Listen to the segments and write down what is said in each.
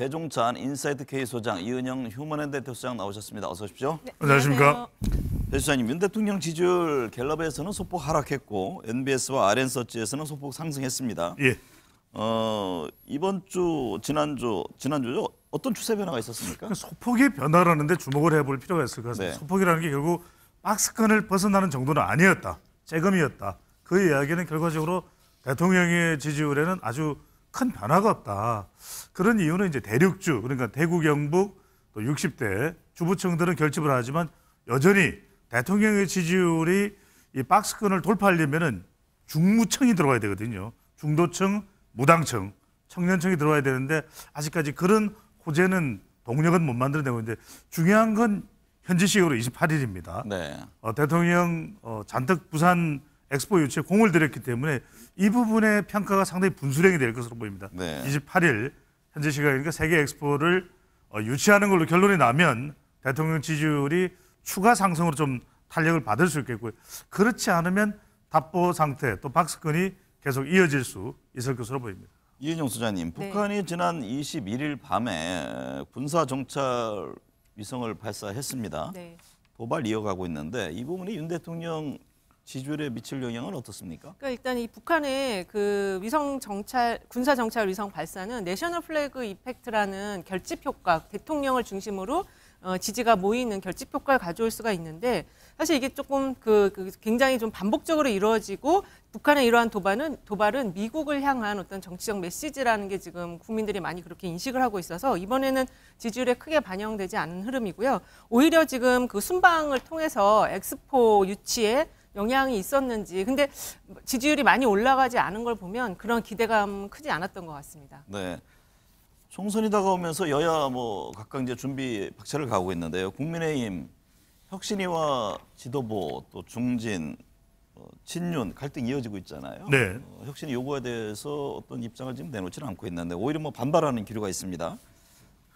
대종찬 인사이트 K 소장, 이은영 휴먼앤드 대표소장 나오셨습니다. 어서 오십시오. 네, 안녕하십니까. 대표소장님, 윤 대통령 지지율 갤럽에서는 소폭 하락했고 NBS와 RN서치에서는 소폭 상승했습니다. 예. 이번 주, 지난주죠. 어떤 추세 변화가 있었습니까? 소폭의 변화라는데 주목을 해볼 필요가 있을 것 같습니다. 네. 소폭이라는 게 결국 박스권을 벗어나는 정도는 아니었다. 재검이었다. 그 이야기는 결과적으로 대통령의 지지율에는 아주 큰 변화가 없다. 그런 이유는 이제 대륙주, 그러니까 대구, 경북, 또 60대 주부층들은 결집을 하지만 여전히 대통령의 지지율이 이 박스권을 돌파하려면은 중무층이 들어와야 되거든요. 중도층, 무당층, 청년층이 들어와야 되는데 아직까지 그런 호재는 동력은 못 만들어내고 있는데 중요한 건 현지 시각으로 28일입니다. 네. 대통령 잔뜩 부산 엑스포 유치에 공을 들였기 때문에 이 부분의 평가가 상당히 분수령이 될 것으로 보입니다. 네. 28일 현지 시각이니까 세계 엑스포를 유치하는 걸로 결론이 나면 대통령 지지율이 추가 상승으로 좀 탄력을 받을 수 있겠고요. 그렇지 않으면 답보 상태 또 박스권이 계속 이어질 수 있을 것으로 보입니다. 이은영 소장님, 네. 북한이 지난 21일 밤에 군사 정찰 위성을 발사했습니다. 네. 도발 이어가고 있는데 이 부분이 윤 대통령 지지율에 미칠 영향은 어떻습니까? 그러니까 일단 이 북한의 그 위성 정찰 군사 정찰 위성 발사는 내셔널 플래그 이펙트라는 결집 효과, 대통령을 중심으로 지지가 모이는 결집 효과를 가져올 수가 있는데 사실 이게 조금 굉장히 좀 반복적으로 이루어지고 북한의 이러한 도발은 미국을 향한 어떤 정치적 메시지라는 게 지금 국민들이 많이 그렇게 인식을 하고 있어서 이번에는 지지율에 크게 반영되지 않은 흐름이고요. 오히려 지금 그 순방을 통해서 엑스포 유치에 영향이 있었는지 근데 지지율이 많이 올라가지 않은 걸 보면 그런 기대감 크지 않았던 것 같습니다. 네. 총선이 다가오면서 여야 각각 이제 준비 박차를 가고 있는데요. 국민의힘 혁신위와 지도부 또 중진 친윤 갈등 이어지고 있잖아요. 네. 혁신위 요구에 대해서 어떤 입장을 지금 내놓지는 않고 있는데 오히려 반발하는 기류가 있습니다.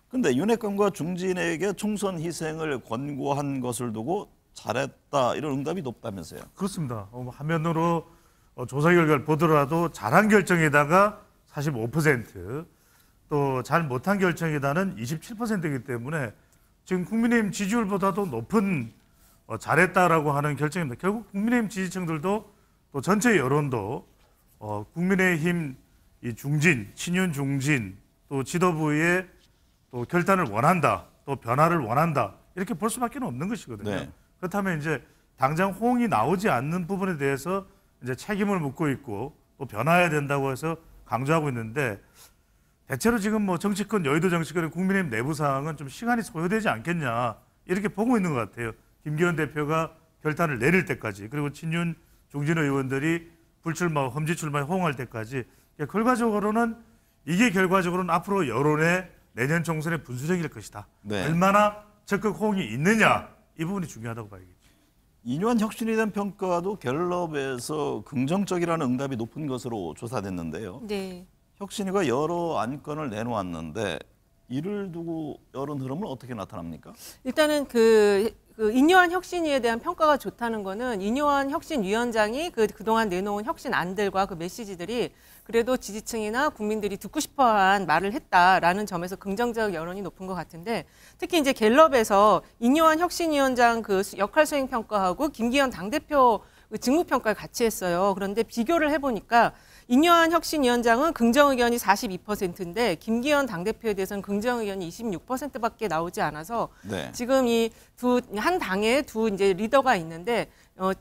그런데 윤핵관과 중진에게 총선 희생을 권고한 것을 두고 잘했다 이런 응답이 높다면서요. 그렇습니다. 화면으로 조사 결과를 보더라도 잘한 결정에다가 45%, 또 잘 못한 결정에다는 27%이기 때문에 지금 국민의힘 지지율보다도 높은 잘했다라고 하는 결정입니다. 결국 국민의힘 지지층들도 또 전체 여론도 국민의힘 이 중진, 친윤 중진 또 지도부의 또 결단을 원한다, 또 변화를 원한다 이렇게 볼 수밖에 없는 것이거든요. 네. 그렇다면 이제 당장 호응이 나오지 않는 부분에 대해서 이제 책임을 묻고 있고 또 변화해야 된다고 해서 강조하고 있는데 대체로 지금 정치권 여의도 정치권의 국민의힘 내부 상황은 좀 시간이 소요되지 않겠냐 이렇게 보고 있는 것 같아요. 김기현 대표가 결단을 내릴 때까지 그리고 친윤 중진 의원들이 불출마, 험지 출마에 호응할 때까지 결과적으로는 이게 결과적으로는 앞으로 여론의 내년 총선의 분수령일 것이다. 네. 얼마나 적극 호응이 있느냐 이 부분이 중요하다고 봐야겠죠. 인요한 혁신에 대한 평가도 갤럽에서 긍정적이라는 응답이 높은 것으로 조사됐는데요. 네. 혁신위가 여러 안건을 내놓았는데 이를 두고 여론 흐름은 어떻게 나타납니까? 일단은 그 인요한 혁신위에 대한 평가가 좋다는 거는 인요한 혁신위원장이 그동안 내놓은 혁신안들과 그 메시지들이 그래도 지지층이나 국민들이 듣고 싶어한 말을 했다라는 점에서 긍정적 여론이 높은 것 같은데 특히 이제 갤럽에서 인요한 혁신위원장 그 역할 수행 평가하고 김기현 당대표 직무 평가를 같이 했어요. 그런데 비교를 해보니까 인요한 혁신위원장은 긍정 의견이 42%인데 김기현 당대표에 대해서는 긍정 의견이 26%밖에 나오지 않아서 네. 지금 이 한 당에 두 이제 리더가 있는데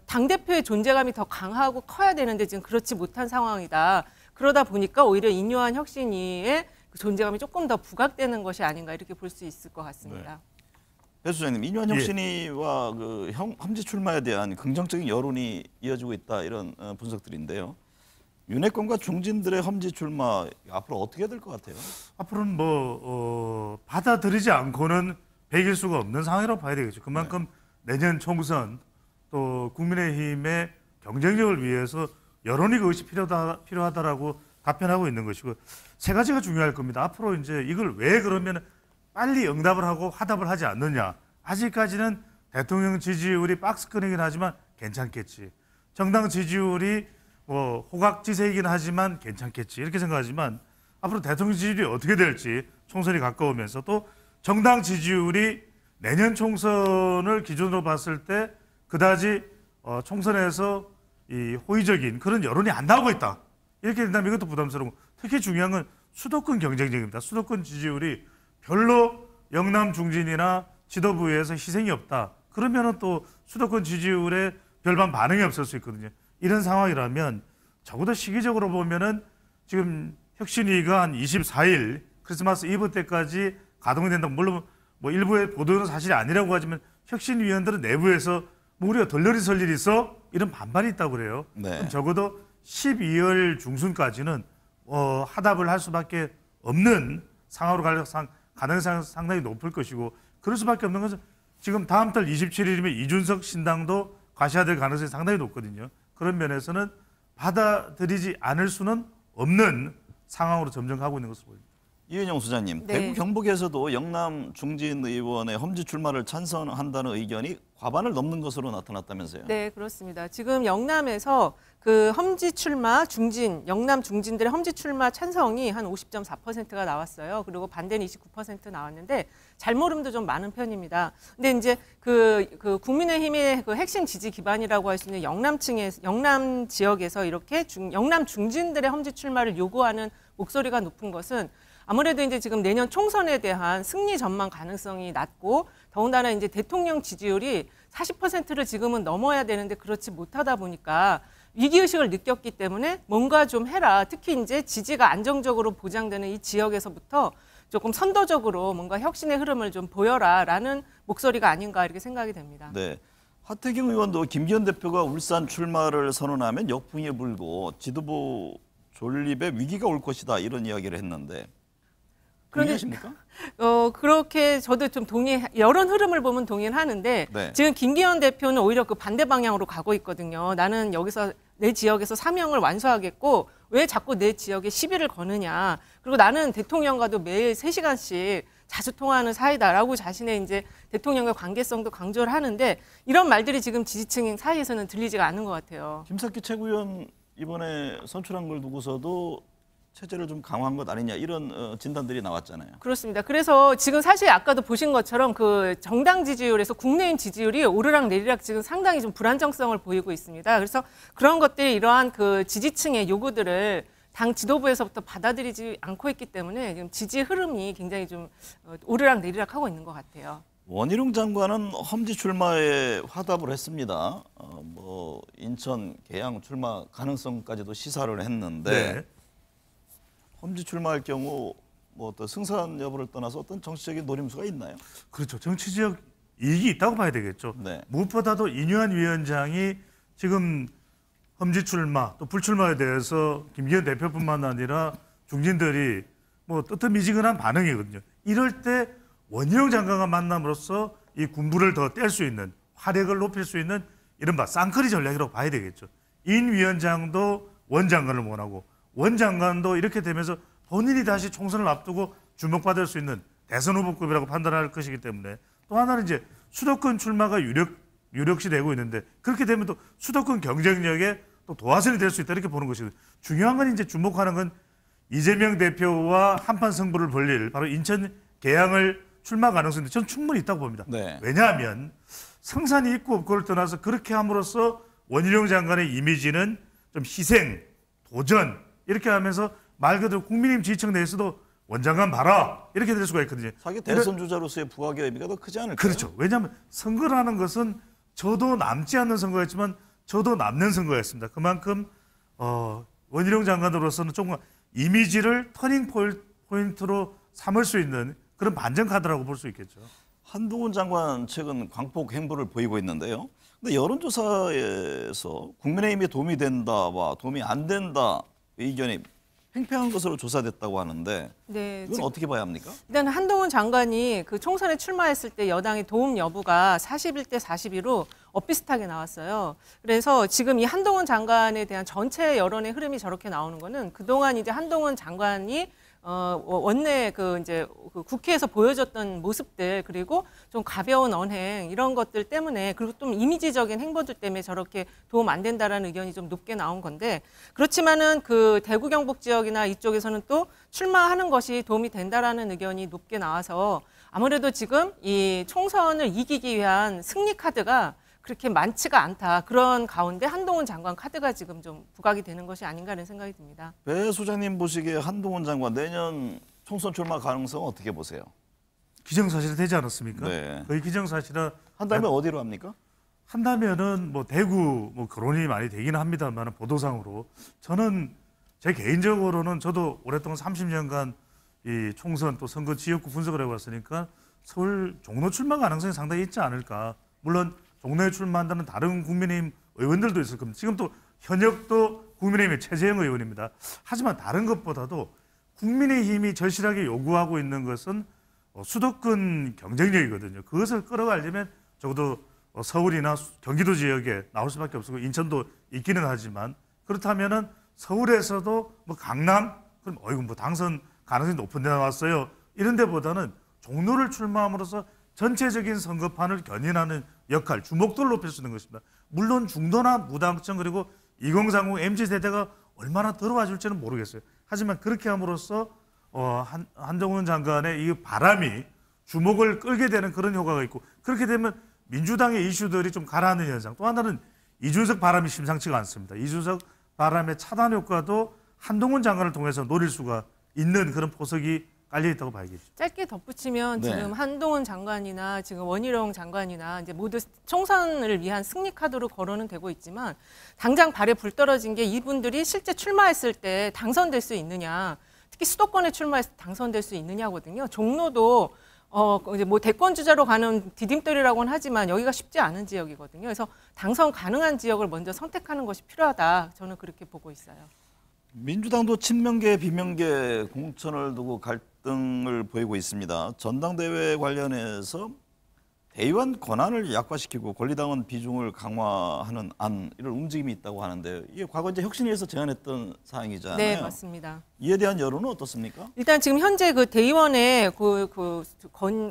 당대표의 존재감이 더 강하고 커야 되는데 지금 그렇지 못한 상황이다. 그러다 보니까 오히려 인요한 혁신위의 그 존재감이 조금 더 부각되는 것이 아닌가 이렇게 볼 수 있을 것 같습니다. 배 소장님, 인요한 혁신위와 그 험지 출마에 대한 긍정적인 여론이 이어지고 있다 이런 분석들인데요. 윤핵관과 중진들의 험지 출마 앞으로 어떻게 될 것 같아요? 앞으로는 받아들이지 않고는 배길 수가 없는 상황이라고 봐야 되겠죠. 그만큼 내년 총선 또 국민의힘의 경쟁력을 위해서 여론이 그것이 필요하다라고 답변하고 있는 것이고 세 가지가 중요할 겁니다. 앞으로 이제 이걸 왜 그러면 빨리 응답을 하고 화답을 하지 않느냐. 아직까지는 대통령 지지율이 박스권이긴 하지만 괜찮겠지. 정당 지지율이 호각지세이긴 하지만 괜찮겠지. 이렇게 생각하지만 앞으로 대통령 지지율이 어떻게 될지 총선이 가까우면서 또 정당 지지율이 내년 총선을 기준으로 봤을 때 그다지 총선에서 이 호의적인 그런 여론이 안 나오고 있다. 이렇게 된다면 이것도 부담스러운 거. 특히 중요한 건 수도권 경쟁력입니다. 수도권 지지율이 별로 영남 중진이나 지도부에서 희생이 없다. 그러면은 또 수도권 지지율에 별반 반응이 없을 수 있거든요. 이런 상황이라면 적어도 시기적으로 보면은 지금 혁신위가 한 24일 크리스마스 이브 때까지 가동이 된다고 물론 뭐 일부의 보도는 사실이 아니라고 하지만 혁신위원들은 내부에서 뭐 우리가 덜러리 설 일이 있어 이런 반발이 있다고 그래요. 네. 그럼 적어도 12월 중순까지는 하답을 할 수밖에 없는 상황으로 갈 가능성이 상당히 높을 것이고 그럴 수밖에 없는 것은 지금 다음 달 27일이면 이준석 신당도 과시화될 가능성이 상당히 높거든요. 그런 면에서는 받아들이지 않을 수는 없는 상황으로 점점 가고 있는 것으로 보입니다. 이은영 소장님, 네. 대구 경북에서도 영남 중진 의원의 험지 출마를 찬성한다는 의견이 과반을 넘는 것으로 나타났다면서요? 네, 그렇습니다. 지금 영남에서 그 험지 출마 중진, 영남 중진들의 험지 출마 찬성이 한 50.4%가 나왔어요. 그리고 반대는 29% 나왔는데 잘모름도 좀 많은 편입니다. 근데 이제 그 국민의힘의 그 핵심 지지 기반이라고 할 수 있는 영남 지역에서 이렇게 영남 중진들의 험지 출마를 요구하는 목소리가 높은 것은 아무래도 이제 지금 내년 총선에 대한 승리 전망 가능성이 낮고 더군다나 이제 대통령 지지율이 40%를 지금은 넘어야 되는데 그렇지 못하다 보니까 위기의식을 느꼈기 때문에 뭔가 좀 해라. 특히 이제 지지가 안정적으로 보장되는 이 지역에서부터 조금 선도적으로 뭔가 혁신의 흐름을 좀 보여라라는 목소리가 아닌가 이렇게 생각이 됩니다. 네. 하태경 의원도 김기현 대표가 울산 출마를 선언하면 역풍이 불고 지도부 존립에 위기가 올 것이다 이런 이야기를 했는데 동의하십니까? 그렇게 저도 좀 여론 흐름을 보면 동의는 하는데 네. 지금 김기현 대표는 오히려 그 반대 방향으로 가고 있거든요. 나는 여기서 내 지역에서 사명을 완수하겠고 왜 자꾸 내 지역에 시비를 거느냐. 그리고 나는 대통령과도 매일 3시간씩 자주 통화하는 사이다라고 자신의 이제 대통령과 관계성도 강조를 하는데 이런 말들이 지금 지지층 사이에서는 들리지가 않는 것 같아요. 김석기 최고위원 이번에 선출한 걸 두고서도 체제를 좀 강화한 것 아니냐 이런 진단들이 나왔잖아요. 그렇습니다. 그래서 지금 사실 아까도 보신 것처럼 그 정당 지지율에서 국내인 지지율이 오르락 내리락 지금 상당히 좀 불안정성을 보이고 있습니다. 그래서 그런 것들이 이러한 그 지지층의 요구들을 당 지도부에서부터 받아들이지 않고 있기 때문에 지금 지지 흐름이 굉장히 좀 오르락 내리락 하고 있는 것 같아요. 원희룡 장관은 험지 출마에 화답을 했습니다. 뭐 인천 계양 출마 가능성까지도 시사를 했는데 네. 험지 출마할 경우 뭐 어떤 승산 여부를 떠나서 어떤 정치적인 노림수가 있나요? 그렇죠. 정치적 이익이 있다고 봐야 되겠죠. 네. 무엇보다도 이뉴한 위원장이 지금 험지 출마 또 불출마에 대해서 김기현 대표뿐만 아니라 중진들이 뭐 뜨뜻미지근한 반응이거든요. 이럴 때 원희룡 장관과 만남으로써 이 군부를 더 뗄 수 있는 화력을 높일 수 있는 이른바 쌍커리 전략이라고 봐야 되겠죠. 인 위원장도 원 장관을 원하고 원 장관도 이렇게 되면서 본인이 다시 총선을 앞두고 주목받을 수 있는 대선 후보급이라고 판단할 것이기 때문에 또 하나는 이제 수도권 출마가 유력시 되고 있는데 그렇게 되면 또 수도권 경쟁력에 또 도화선이 될 수 있다 이렇게 보는 것이거든요. 중요한 건 이제 주목하는 건 이재명 대표와 한판 승부를 벌릴 바로 인천 계양을 출마 가능성인데 저는 충분히 있다고 봅니다. 네. 왜냐하면 성산이 있고 없고를 떠나서 그렇게 함으로써 원희룡 장관의 이미지는 좀 희생, 도전 이렇게 하면서 말 그대로 국민의힘 지지층 내에서도 원장관 봐라 이렇게 될 수가 있거든요. 자기 대선 주자로서의 부각의 의미가 더 크지 않을까요? 그렇죠. 왜냐하면 선거라는 것은 저도 남지 않는 선거였지만 저도 남는 선거였습니다. 그만큼 원희룡 장관으로서는 조금 이미지를 터닝 포인트로 삼을 수 있는 그런 반전 카드라고 볼 수 있겠죠. 한동훈 장관 최근 광폭 행보를 보이고 있는데요. 근데 여론조사에서 국민의힘에 도움이 된다와 도움이 안 된다 의견이 팽팽한 것으로 조사됐다고 하는데 네, 이건 어떻게 봐야 합니까? 일단 한동훈 장관이 그 총선에 출마했을 때 여당의 도움 여부가 41대 42로 엇비슷하게 나왔어요. 그래서 지금 이 한동훈 장관에 대한 전체 여론의 흐름이 저렇게 나오는 거는 그동안 이제 한동훈 장관이 원내 이제 국회에서 보여줬던 모습들 그리고 좀 가벼운 언행 이런 것들 때문에 그리고 좀 이미지적인 행보들 때문에 저렇게 도움 안 된다라는 의견이 좀 높게 나온 건데 그렇지만은 그 대구 경북 지역이나 이쪽에서는 또 출마하는 것이 도움이 된다라는 의견이 높게 나와서 아무래도 지금 이 총선을 이기기 위한 승리 카드가 그렇게 많지가 않다. 그런 가운데 한동훈 장관 카드가 지금 좀 부각이 되는 것이 아닌가라는 생각이 듭니다. 배 소장님 보시기에 한동훈 장관 내년 총선 출마 가능성 어떻게 보세요? 기정사실이 되지 않았습니까? 네. 거의 기정사실화 한다면 어디로 합니까? 한다면은 뭐 대구 뭐 거론이 많이 되기는 합니다만 보도상으로 저는 제 개인적으로는 저도 오랫동안 30년간 이 총선 또 선거 지역구 분석을 해왔으니까 서울 종로 출마 가능성이 상당히 있지 않을까. 물론 종로에 출마한다는 다른 국민의힘 의원들도 있을 겁니다. 지금 또 현역도 국민의힘의 최재형 의원입니다. 하지만 다른 것보다도 국민의힘이 절실하게 요구하고 있는 것은 수도권 경쟁력이거든요. 그것을 끌어가려면 적어도 서울이나 경기도 지역에 나올 수밖에 없고 인천도 있기는 하지만 그렇다면은 서울에서도 뭐 강남 그럼 이거 뭐 당선 가능성이 높은 데 나왔어요. 이런 데보다는 종로를 출마함으로써 전체적인 선거판을 견인하는 역할, 주목도를 높일 수 있는 것입니다. 물론 중도나 무당층 그리고 2030 MZ세대가 얼마나 들어와 줄지는 모르겠어요. 하지만 그렇게 함으로써 한동훈 장관의 이 바람이 주목을 끌게 되는 그런 효과가 있고 그렇게 되면 민주당의 이슈들이 좀 가라앉는 현상. 또 하나는 이준석 바람이 심상치가 않습니다. 이준석 바람의 차단 효과도 한동훈 장관을 통해서 노릴 수가 있는 그런 포석이 깔려있다고 봐야겠죠. 짧게 덧붙이면 네. 지금 한동훈 장관이나 지금 원희룡 장관이나 이제 모두 총선을 위한 승리 카드로 거론은 되고 있지만 당장 발에 불 떨어진 게 이분들이 실제 출마했을 때 당선될 수 있느냐, 특히 수도권에 출마해서 당선될 수 있느냐거든요. 종로도 이제 뭐 대권 주자로 가는 디딤돌이라고는 하지만 여기가 쉽지 않은 지역이거든요. 그래서 당선 가능한 지역을 먼저 선택하는 것이 필요하다. 저는 그렇게 보고 있어요. 민주당도 친명계, 비명계 공천을 두고 갈등을 보이고 있습니다. 전당대회 관련해서 대의원 권한을 약화시키고 권리당원 비중을 강화하는 안 이런 움직임이 있다고 하는데 이게 과거 이제 혁신위에서 제안했던 사항이잖아요. 네, 맞습니다. 이에 대한 여론은 어떻습니까? 일단 지금 현재 그 대의원의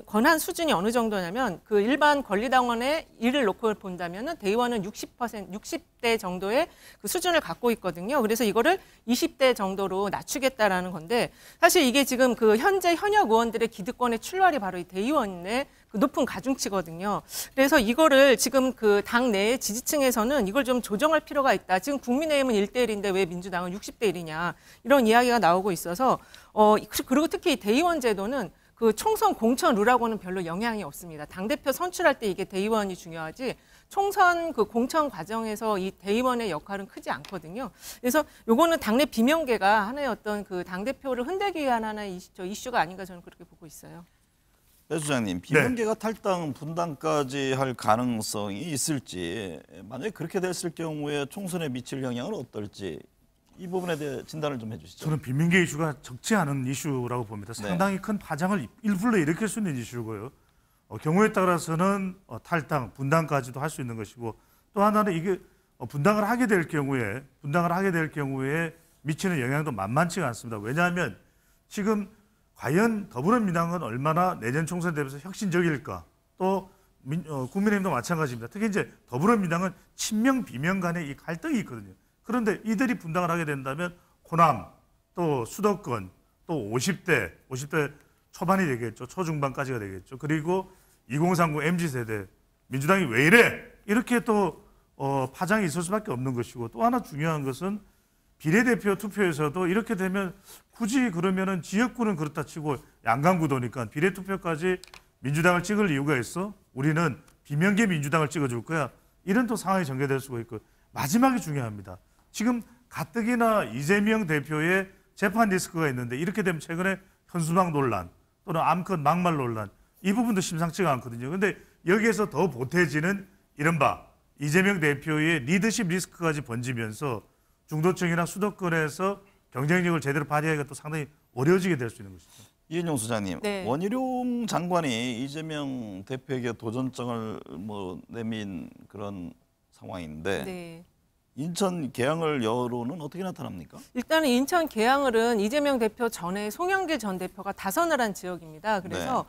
권한 수준이 어느 정도냐면 그 일반 권리당원의 일을 놓고 본다면은 대의원은 60대 정도의 그 수준을 갖고 있거든요. 그래서 이거를 20대 정도로 낮추겠다라는 건데 사실 이게 지금 그 현재 현역 의원들의 기득권의 출발이 바로 이 대의원의 그 높은 가중치거든요. 그래서 이거를 지금 그 당 내 지지층에서는 이걸 좀 조정할 필요가 있다. 지금 국민의힘은 1대1인데 왜 민주당은 60대1이냐 이런 이야기가 나오고 있어서 그리고 특히 대의원 제도는 그 총선 공천 룰하고는 별로 영향이 없습니다. 당대표 선출할 때 이게 대의원이 중요하지 총선 그 공천 과정에서 이 대의원의 역할은 크지 않거든요. 그래서 요거는 당내 비명계가 하나의 어떤 그 당대표를 흔들기 위한 하나의 이슈가 아닌가 저는 그렇게 보고 있어요. 배 수장님, 비명계가 탈당, 분당까지 할 가능성이 있을지 만약에 그렇게 됐을 경우에 총선에 미칠 영향은 어떨지 이 부분에 대해 진단을 좀 해주시죠. 저는 비명계 이슈가 적지 않은 이슈라고 봅니다. 상당히 큰 파장을 일불러 일으킬 수 있는 이슈고요. 경우에 따라서는 탈당, 분당까지도 할 수 있는 것이고 또 하나는 이게 분당을 하게 될 경우에 미치는 영향도 만만치가 않습니다. 왜냐하면 지금 과연 더불어민주당은 얼마나 내년 총선 대비해서 혁신적일까? 또 국민의힘도 마찬가지입니다. 특히 이제 더불어민주당은 친명 비명 간의 이 갈등이 있거든요. 그런데 이들이 분당을 하게 된다면 호남, 또 수도권, 또 50대 초반이 되겠죠. 초중반까지가 되겠죠. 그리고 2030 MZ세대, 민주당이 왜 이래? 이렇게 또 파장이 있을 수밖에 없는 것이고 또 하나 중요한 것은 비례대표 투표에서도 이렇게 되면 굳이 그러면은 지역구는 그렇다 치고 양강구도니까 비례투표까지 민주당을 찍을 이유가 있어? 우리는 비명계 민주당을 찍어줄 거야. 이런 또 상황이 전개될 수가 있고 마지막이 중요합니다. 지금 가뜩이나 이재명 대표의 재판 리스크가 있는데 이렇게 되면 최근에 현수막 논란 또는 암컷 막말 논란 이 부분도 심상치가 않거든요. 그런데 여기에서 더 보태지는 이른바 이재명 대표의 리더십 리스크까지 번지면서 중도층이나 수도권에서 경쟁력을 제대로 발휘하기가 또 상당히 어려워지게 될 수 있는 것이죠. 이은영 소장님, 네. 원희룡 장관이 이재명 대표에게 도전장을 내민 그런 상황인데 네. 인천 계양을 여론은 어떻게 나타납니까? 일단은 인천 계양을은 이재명 대표 전에 송영길 전 대표가 다선을 한 지역입니다. 그래서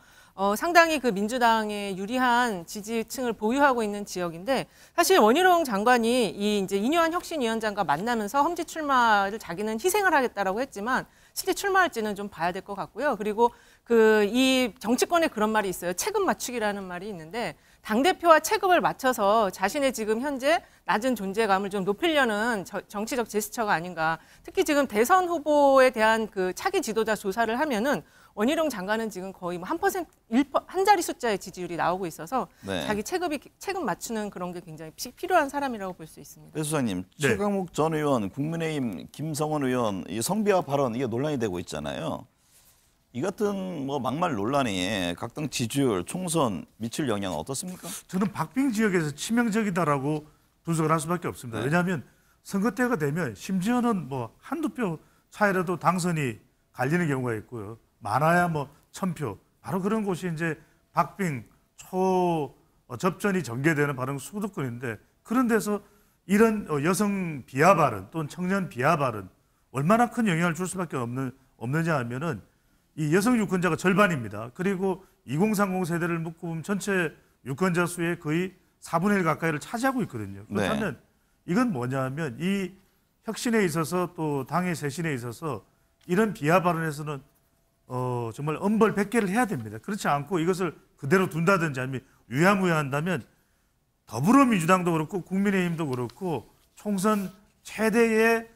상당히 그 민주당에 유리한 지지층을 보유하고 있는 지역인데 사실 원희룡 장관이 이 이제 이뇨한 혁신위원장과 만나면서 험지 출마를 자기는 희생을 하겠다라고 했지만 실제 출마할지는 좀 봐야 될 것 같고요. 그리고 그 이 정치권에 그런 말이 있어요. 체급 맞추기라는 말이 있는데 당대표와 체급을 맞춰서 자신의 지금 현재 낮은 존재감을 좀 높이려는 정치적 제스처가 아닌가. 특히 지금 대선 후보에 대한 그 차기 지도자 조사를 하면은 원희룡 장관은 지금 거의 뭐 한 자리 숫자의 지지율이 나오고 있어서 네. 자기 체급 맞추는 그런 게 굉장히 필요한 사람이라고 볼 수 있습니다. 배 수장님, 네. 최강욱 전 의원, 국민의힘 김성원 의원 이 성비화 발언 이게 논란이 되고 있잖아요. 이 같은 뭐 막말 논란이 각 당 지지율, 총선 미칠 영향은 어떻습니까? 저는 박빙 지역에서 치명적이다라고 분석을 할 수밖에 없습니다. 네. 왜냐하면 선거 때가 되면 심지어는 뭐 한두 표 차이라도 당선이 갈리는 경우가 있고요. 많아야 뭐 1000표. 바로 그런 곳이 이제 박빙 접전이 전개되는 바로 수도권인데 그런 데서 이런 여성 비하 발언 또는 청년 비하 발언 얼마나 큰 영향을 줄 수밖에 없느냐 하면은 이 여성 유권자가 절반입니다. 그리고 2030 세대를 묶고 보면 전체 유권자 수의 거의 4분의 1 가까이를 차지하고 있거든요. 그렇다면 이건 뭐냐면 이 혁신에 있어서 또 당의 쇄신에 있어서 이런 비하 발언에서는 정말 엄벌 100개를 해야 됩니다. 그렇지 않고 이것을 그대로 둔다든지 아니면 유야무야한다면 더불어민주당도 그렇고 국민의힘도 그렇고 총선 최대의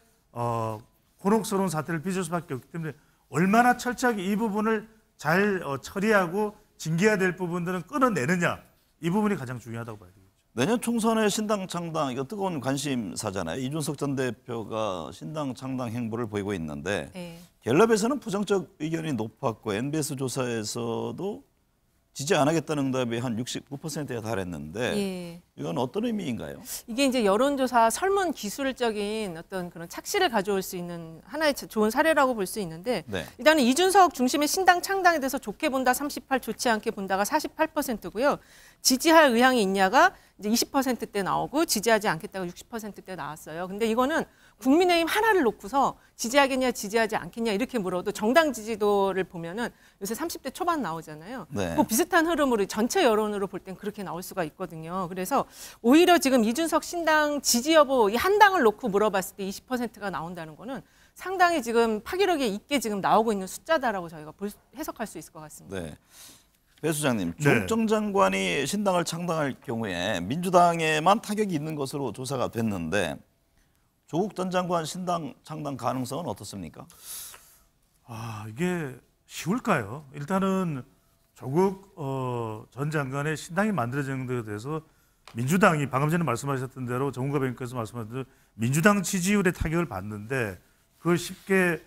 곤혹스러운 사태를 빚을 수밖에 없기 때문에 얼마나 철저하게 이 부분을 잘 처리하고 징계해야 될 부분들은 끊어내느냐 이 부분이 가장 중요하다고 봐야 되겠죠. 내년 총선에 신당 창당 이거 뜨거운 관심사잖아요. 이준석 전 대표가 신당 창당 행보를 보이고 있는데 네. 갤럽에서는 부정적 의견이 높았고 NBS 조사에서도 지지 안 하겠다는 응답이 한 69%에 달했는데 예. 이건 어떤 의미인가요? 이게 이제 여론조사 설문 기술적인 어떤 그런 착시를 가져올 수 있는 하나의 좋은 사례라고 볼 수 있는데 네. 일단은 이준석 중심의 신당 창당에 대해서 좋게 본다 38, 좋지 않게 본다가 48%고요. 지지할 의향이 있냐가 이제 20%대 나오고 지지하지 않겠다가 60%대 나왔어요. 근데 이거는 국민의힘 하나를 놓고서 지지하겠냐 지지하지 않겠냐 이렇게 물어도 정당 지지도를 보면은 요새 30대 초반 나오잖아요. 네. 뭐 비슷한 흐름으로 전체 여론으로 볼 땐 그렇게 나올 수가 있거든요. 그래서 오히려 지금 이준석 신당 지지 여부 이 한 당을 놓고 물어봤을 때 20%가 나온다는 거는 상당히 지금 파괴력이 있게 지금 나오고 있는 숫자다라고 저희가 해석할 수 있을 것 같습니다. 네. 배 수장님, 네. 조국 전 장관이 신당을 창당할 경우에 민주당에만 타격이 있는 것으로 조사가 됐는데 조국 전 장관 신당 창당 가능성은 어떻습니까? 이게 쉬울까요? 일단은 조국 전 장관의 신당이 만들어진 데 대해서 민주당이 방금 전에 말씀하셨던 대로 정훈가 변호사께서 말씀하신 대로 민주당 지지율에 타격을 받는데 그걸 쉽게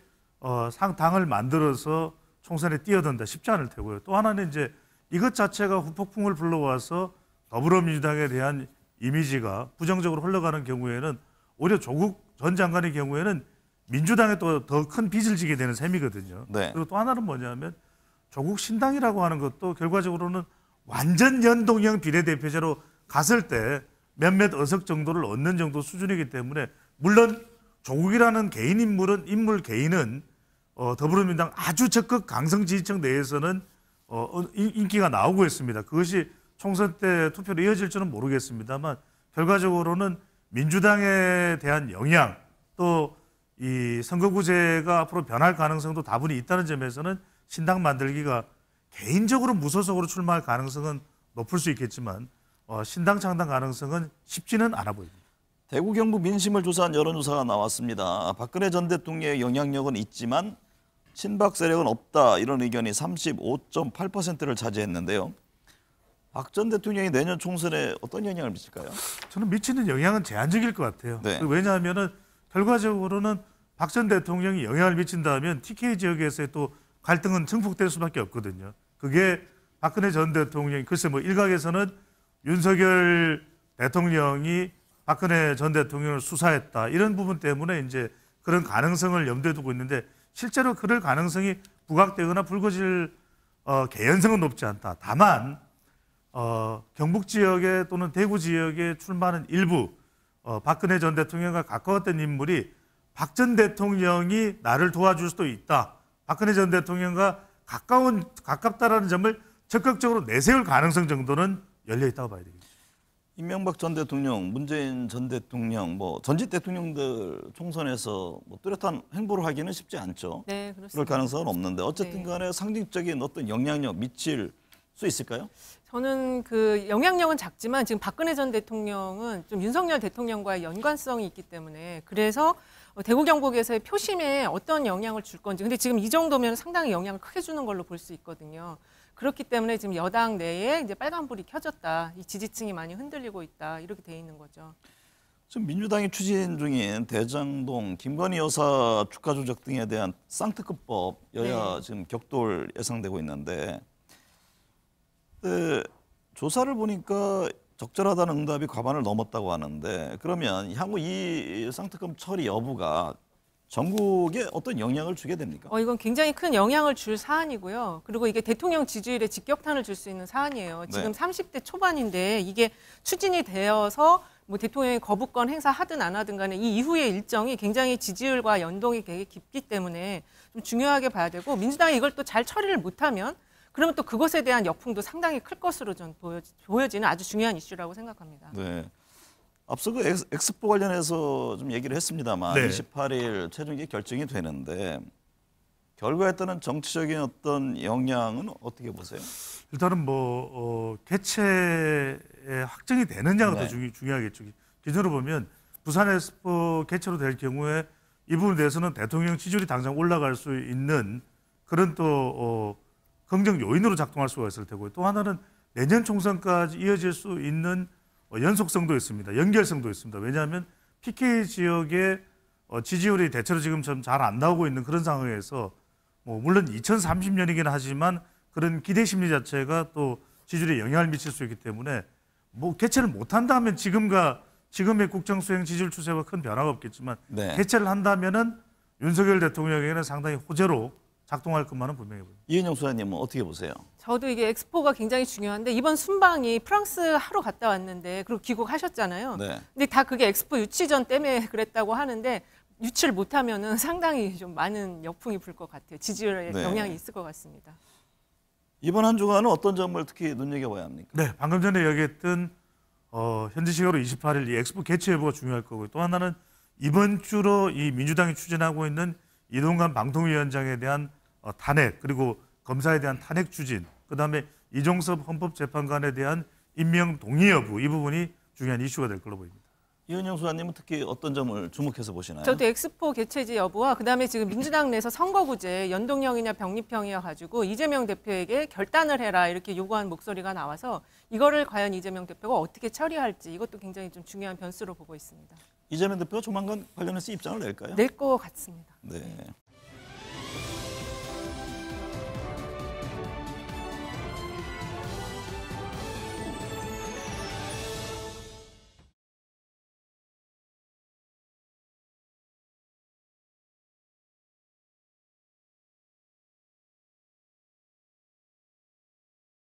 당을 만들어서 총선에 뛰어든다 쉽지 않을 테고요. 또 하나는 이제 이것 자체가 후폭풍을 불러와서 더불어민주당에 대한 이미지가 부정적으로 흘러가는 경우에는 오히려 조국 전 장관의 경우에는 민주당에 또 더 큰 빚을 지게 되는 셈이거든요. 네. 그리고 또 하나는 뭐냐면 조국 신당이라고 하는 것도 결과적으로는 완전 연동형 비례대표제로 갔을 때 몇몇 의석 정도를 얻는 정도 수준이기 때문에 물론 조국이라는 인물 개인은 더불어민주당 아주 적극 강성 지지층 내에서는 인기가 나오고 있습니다. 그것이 총선 때 투표로 이어질 줄은 모르겠습니다만 결과적으로는 민주당에 대한 영향 또 이 선거구제가 앞으로 변할 가능성도 다분히 있다는 점에서는 신당 만들기가 개인적으로 무소속으로 출마할 가능성은 높을 수 있겠지만 신당 창당 가능성은 쉽지는 않아 보입니다. 대구 경북 민심을 조사한 여론조사가 나왔습니다. 박근혜 전 대통령의 영향력은 있지만 친박 세력은 없다 이런 의견이 35.8%를 차지했는데요. 박 전 대통령이 내년 총선에 어떤 영향을 미칠까요? 저는 미치는 영향은 제한적일 것 같아요. 네. 왜냐하면은 결과적으로는 박 전 대통령이 영향을 미친다면 TK 지역에서의 또 갈등은 증폭될 수밖에 없거든요. 그게 박근혜 전 대통령이 글쎄 뭐 일각에서는 윤석열 대통령이 박근혜 전 대통령을 수사했다 이런 부분 때문에 이제 그런 가능성을 염두에 두고 있는데 실제로 그럴 가능성이 부각되거나 불거질 개연성은 높지 않다. 다만 경북 지역에 또는 대구 지역에 출마하는 일부 박근혜 전 대통령과 가까웠던 인물이 박 전 대통령이 나를 도와줄 수도 있다. 박근혜 전 대통령과 가깝다라는 점을 적극적으로 내세울 가능성 정도는 열려 있다고 봐야 되겠죠. 이명박 전 대통령, 문재인 전 대통령, 뭐 전직 대통령들 총선에서 뭐 뚜렷한 행보를 하기는 쉽지 않죠. 네, 그럴 그렇습니다. 가능성은 없는데 어쨌든 간에 상징적인 어떤 영향력 미칠 수 있을까요? 저는 그 영향력은 작지만 지금 박근혜 전 대통령은 좀 윤석열 대통령과의 연관성이 있기 때문에 그래서 대구 경북에서의 표심에 어떤 영향을 줄 건지 근데 지금 이 정도면 상당히 영향을 크게 주는 걸로 볼 수 있거든요. 그렇기 때문에 지금 여당 내에 이제 빨간불이 켜졌다. 이 지지층이 많이 흔들리고 있다. 이렇게 돼 있는 거죠. 지금 민주당이 추진 중인 대장동, 김건희 여사 주가 조작 등에 대한 쌍특급법 여야 네. 지금 격돌 예상되고 있는데 조사를 보니까 적절하다는 응답이 과반을 넘었다고 하는데 그러면 향후 이 쌍특급 처리 여부가 전국에 어떤 영향을 주게 됩니까? 이건 굉장히 큰 영향을 줄 사안이고요. 그리고 이게 대통령 지지율에 직격탄을 줄 수 있는 사안이에요. 지금 네. 30대 초반인데 이게 추진이 되어서 뭐 대통령이 거부권 행사하든 안 하든 간에 이 이후의 일정이 굉장히 지지율과 연동이 되게 깊기 때문에 좀 중요하게 봐야 되고 민주당이 이걸 또 잘 처리를 못하면 그러면 또 그것에 대한 역풍도 상당히 클 것으로 전 보여지는 아주 중요한 이슈라고 생각합니다. 네. 앞서 그 엑스포 관련해서 좀 얘기를 했습니다만 네. 28일 최종계 결정이 되는데 결과에 따른 정치적인 어떤 영향은 어떻게 보세요? 일단은 개최에 확정이 되느냐가 네. 더 중요하겠죠. 기존으로 보면 부산 엑스포 개최로 될 경우에 이 부분에 대해서는 대통령 지지율이 당장 올라갈 수 있는 그런 또 긍정 요인으로 작동할 수가 있을 테고 또 하나는 내년 총선까지 이어질 수 있는 연속성도 있습니다. 연결성도 있습니다. 왜냐하면 PK 지역의 지지율이 대체로 지금 좀 잘 안 나오고 있는 그런 상황에서 물론 2030년이긴 하지만 그런 기대 심리 자체가 또 지지율에 영향을 미칠 수 있기 때문에 개최를 못 한다면 지금의 국정 수행 지지율 추세와 큰 변화가 없겠지만 네. 개최를 한다면은 윤석열 대통령에게는 상당히 호재로 작동할 것만은 분명해 보입니다. 이은영 소장님은 어떻게 보세요? 저도 이게 엑스포가 굉장히 중요한데 이번 순방이 프랑스 하러 갔다 왔는데 그리고 귀국하셨잖아요. 네. 근데 다 그게 엑스포 유치 전 때문에 그랬다고 하는데 유치를 못하면은 상당히 좀 많은 역풍이 불 것 같아요. 지지율에 네. 영향이 있을 것 같습니다. 이번 한 주간은 어떤 점을 특히 눈여겨봐야 합니까? 네, 방금 전에 얘기했던 현지 시각으로 28일 이 엑스포 개최 여부가 중요할 거고요. 또 하나는 이번 주로 이 민주당이 추진하고 있는 이동관 방통위원장에 대한 탄핵 그리고 검사에 대한 탄핵 추진 그다음에 이종섭 헌법재판관에 대한 임명 동의 여부 이 부분이 중요한 이슈가 될 걸로 보입니다. 이은영 소장님은 특히 어떤 점을 주목해서 보시나요? 저도 엑스포 개최지 여부와 그다음에 지금 민주당 내에서 선거구제 연동형이냐 병립형이어 가지고 이재명 대표에게 결단을 해라 이렇게 요구한 목소리가 나와서 이거를 과연 이재명 대표가 어떻게 처리할지 이것도 굉장히 좀 중요한 변수로 보고 있습니다. 이재명 대표가 조만간 관련해서 입장을 낼까요? 낼 것 같습니다. 네.